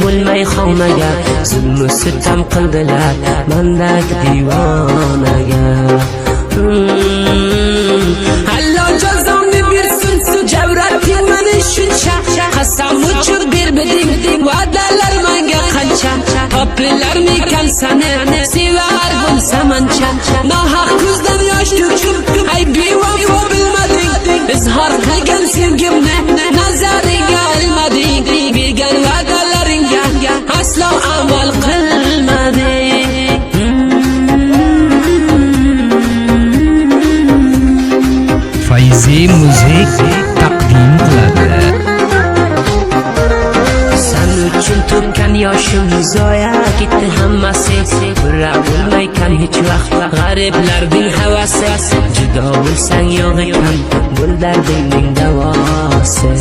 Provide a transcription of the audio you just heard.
bo'lmay xonaga, zulm sitam qildilar mendak divonaga. Allah jazoni bersin, javrating meni shuncha, qasam uchun bermading va'dalar menga qancha. Topilarmikan seni sevar bo'lsam ancha, nohaq ko'zdan yosh to'kib ay bevafo bilmading, izhor qilgan sevgimni nazariga olmading, bergan va'dalaringga aslo amal qilmading. Fayzi Muzik taqdim qiladi. Sen uchun to'kkan yoshim zoya ketdi hammasi, birra bo'lmaykan hech vaqt g'ariblarning havasi. Judo bo'lsang yo'q ekan bu dardingning davosi.